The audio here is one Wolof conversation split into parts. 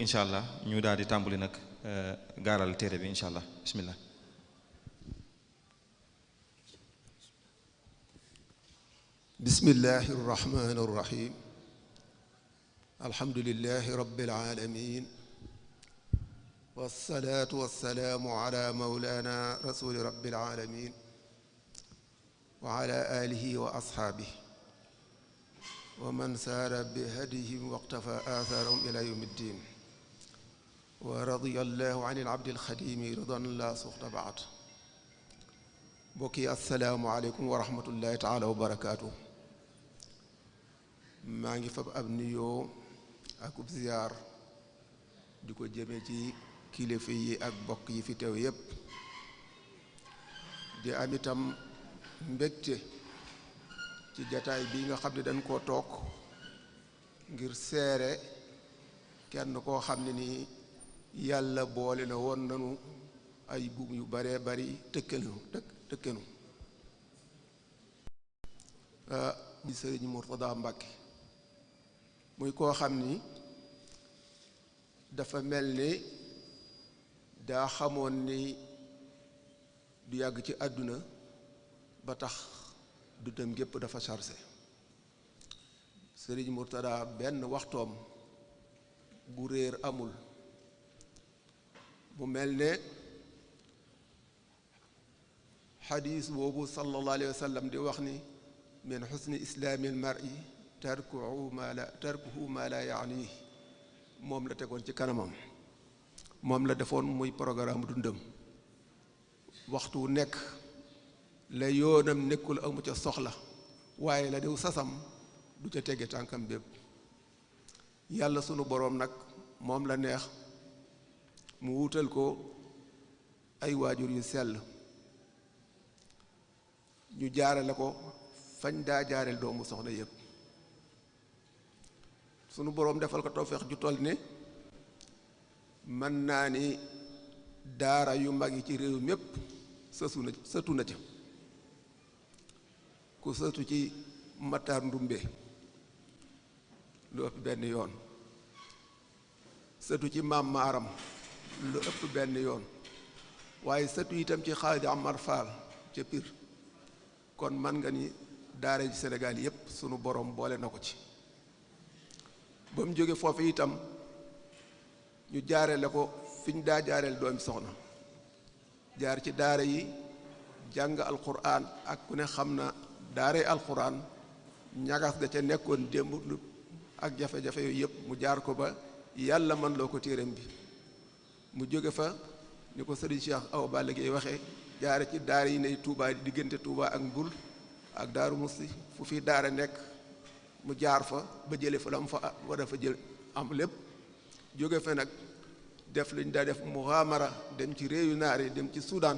incha allah ñu daal di tàmbali nag gaaral téere bi incha allah bismillah. bismillahi irrahmani irrahim alhamdulilahi rabbil alamin wassalaatu wassalaamu ala mawlana rasuli rabbil alamin wa ala alihi wa ashaabihi wa man saara bi hadihim waqtafa athaarahum ila yawmi ddin wa radiyallahu an al-abdi al-xadimi ridan la suxta baad. mbokk yi assalaamu aleykum wa rahmatullahi taala wa barakaatu. maa ngi fab ab nuyoo akub ziyaar di ko jëme ci kilifa yi ak bokk yi fi teew yépp di am itam mbégte ci jataay bi nga xam ne dañ koo toog ngir seere kenn koo xam ne ni yàlla boole na woon nanu ay buum yu baree bari tëkkenu di sëriñ Murtada Mbàkke muy koo xam ni dafa mel ni daa xamoon ni du yàgg ci àdduna ba tax dundam gépp dafa chargé. sëriñ Murtada benn waxtoom bu réer amul. mu mel ne xadiis boobu sallallahu alayhi wa sallam di wax ni min xusni islaamil mar'i tarkuhu ma la yaanihi moom la tegoon ci kanamam, moom la defoon muy programme dundam. waxtu nekk la yoonam nekkul amu ca soxla waaye la diw sasam du ca tege tànkam bépp. yàlla sunu boroom nag moom la neex mu wutal ko ay waajur yu sell ñu jaarale ko fañ daa jaareel doomu soxna yépp. sunu boroom defal ko tawfeex ju toll ne mën naa ni daara yu mag yi ci réew mépp sëtu na ca. ku sëtu ci Matar Ndumbe lu ëpp benn yoon, sëtu ci Maam Maaram lu ëpp benn yoon, waaye sëtu itam ci Xaaji Amar Fall ca Pire. kon man nga ni daara ji Sénégal yépp sunu borom boole na ko ci. ba mu jóge foofu itam ñu jaarale ko fi ñu daa jaareel doomi soxna, jaar ci daara yi jàng alquran ak ku ne xam na daaray alquran ñagas ga ca nekkoon démb ak jafe-jafe yooyu yëpp mu jaar ko ba yàlla mën loo ko téeram bi. mu jóge fa ni ko sëriñ Cheikh Awa Balla Gueye waxee jaare ci daara yi ne Touba diggante Touba ak Mbul ak Daaru Musti fu fi daara nekk mu jaar fa ba jële fa la mu fa war a fa jël am lépp. jóge fa nag def luñ daa def muxaamara dem ci réewu naar yi dem ci Soudan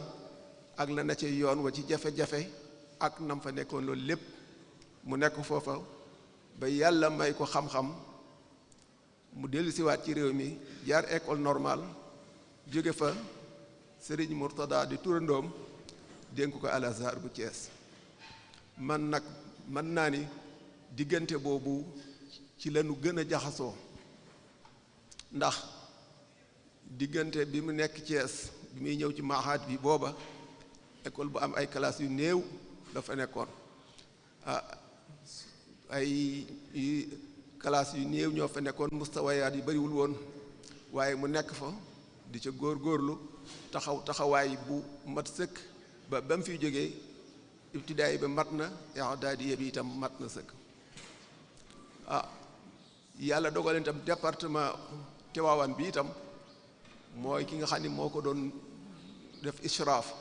ak la na ci yoon wa ci jafe-jafe ak nam fa nekkoon loolu lépp mu nekk foofa ba yàlla may ko xam-xam mu dellu siwaat ci réew mi jaar école normale. jóge fa sëriñ Murtada di turandoom dénk ko Al Azhar bu Thiès. man nag mën naa ni diggante boobu ci lañu gën a jaxasoo, ndax diggante bi mu nekk Thiès bi muy ñëw ci maaxaat bi booba école bu am ay classes yu néew dafa nekkoon. ay classes yu néew ñoo fa nekkoon, mustawayaat yi bariwul woon, waaye mu nekk fa di ca góorgóorlu taxawaay bu mat sëkk ba mu fiy jógee ibtidaay ba mat na, i'daadiya bi itam mat na sëkk. yàlla dogal itam département Tivaouane bi itam mooy ki nga xam ne moo ko doon def ishraaf.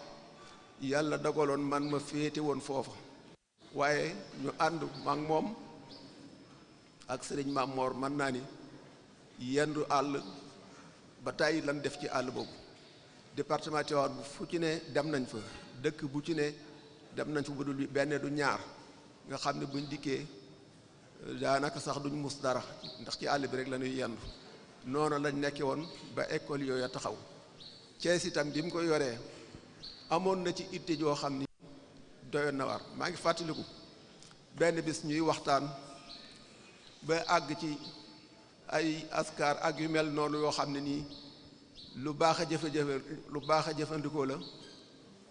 yàlla dogaloon man ma féete woon foofa, waaye ñu ànd maak moom ak sëriñ Maam Moor mën naa ni yendu àll ba tàyyi lan def ci àll boobu. département Tivaouane bu fu ci ne dem nañ fa, dëkk bu ci ne dem nañ fa bu dul benn du ñaar, nga xam ne buñ dikkee daanaka sax duñ mus dara ndax ci àll bi rek la ñuy yendu. noonu lañ nekke woon ba école yooyu taxaw. Cees itam bi mu ko yoree amoon na ci itte joo xam ni doyoon na war. maa ngi fàttaliku benn bis ñuy waxtaan ba àgg ci ay askar ak yu mel noonu yoo xam ne nii lu baax a jëfandikoo la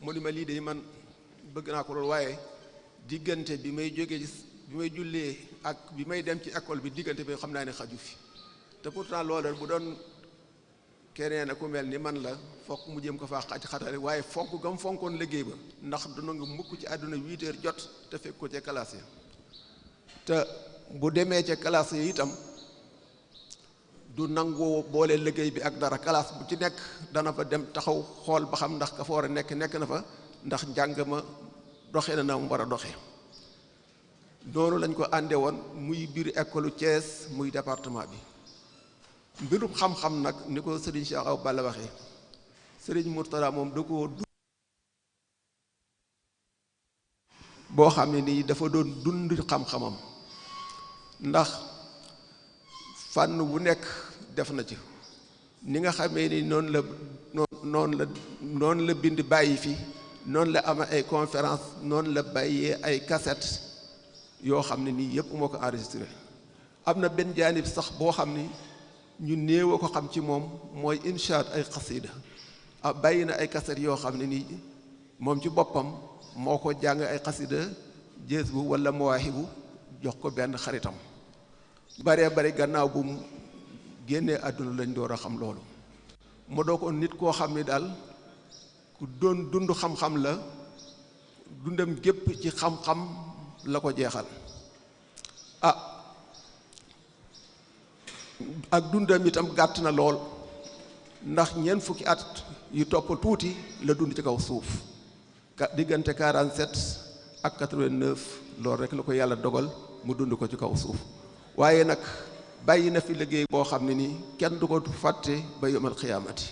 mu ni ma lii de man bëgg naa ko loolu waaye diggante bi may jullee ak bi may dem ci école bi diggante bi xam naa ne xaju fi te pourtant loolu bu doon keneen ku mel ni man la fokk mu jëm ko faa xatale waaye fonk gam fonkoon liggéey ba ndax duna nga mukk ci àdduna 8 heures jot te fekk ko ca classe yi te bu demee ca classe yi itam du nangoo boole liggéey bi ak dara classe bu ci nekk dana fa dem taxaw xool ba xam ndax ka fa war a nekk na fa ndax njàng ma doxe na mu war a doxe noonu lañ ko ànde woon muy biir école Thiès muy département bi mbirum xam-xam nag ni ko Serigne Cheikh Awa Balla waxee Serigne Mourtada moom da ko boo xam ne nii dafa doon dund xam-xamam ndax fànn bu nekk def na ci ni nga xamee ni noonu la bind bàyyi fi noonu la am ay conférence noonu la bàyyee ay cassette yoo xam ne nii yëpp moo ko enregistré am na benn jaanib sax boo xam ni ñu néew a ko xam ci moom mooy inshaat ay xasida bàyyi na ay cassette yoo xam ne nii moom ci boppam moo ko jàng ay xasida jës bu wala mawaahibu jox ko benn xaritam baree bari gannaaw bu mu génnee àdduna lañ door a xam loolu mu doo ko nit koo xam ni daal ku doon dund xam-xam la dundam gépp ci xam-xam la ko jeexal ak dundam itam gàtt na lool ndax ñeent fukki at yu topp tuuti la dund ci kaw suuf diggante 47 ak 89 loolu rek la ko yàlla dogal mu dund ko ci kaw suuf waaye nag bàyyi na fi liggéey boo xam ne nii kenn du ko fàtte ba yomal xiyaamati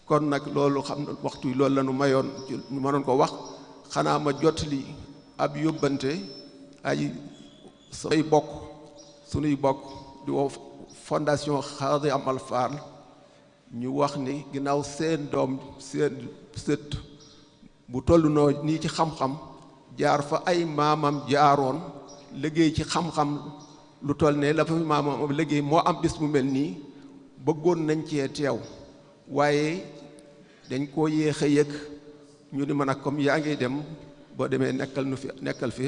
kon nag loolu xam na waxtu yi loolu la nu mayoon ñu mënoon ko wax xanaa ma jottali ab yóbbante ay sunuy bokk di woo fondation Xaadi Amal Fall ñu wax ni ginnaaw seen doom seen sët bu toll noo nii ci xam-xam jaar fa ay maamam jaaroon liggéey ci xam-xam lu toll ne la fa maamam liggéey moo am bis mu mel nii bëggoon nañ cee teew waaye dañ koo yéex a yëg ñu ni mën a comme yaa ngi dem boo demee nekkal fi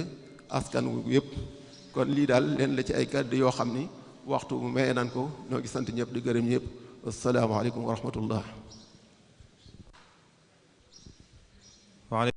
askan wu yëpp kon lii daal leen la ci ay kàddu yoo xam ni waxtu bu maye nan ko ñoo ngi sant ñëpp di gërëm ñëpp asalaamaaleykum wa rahmatullah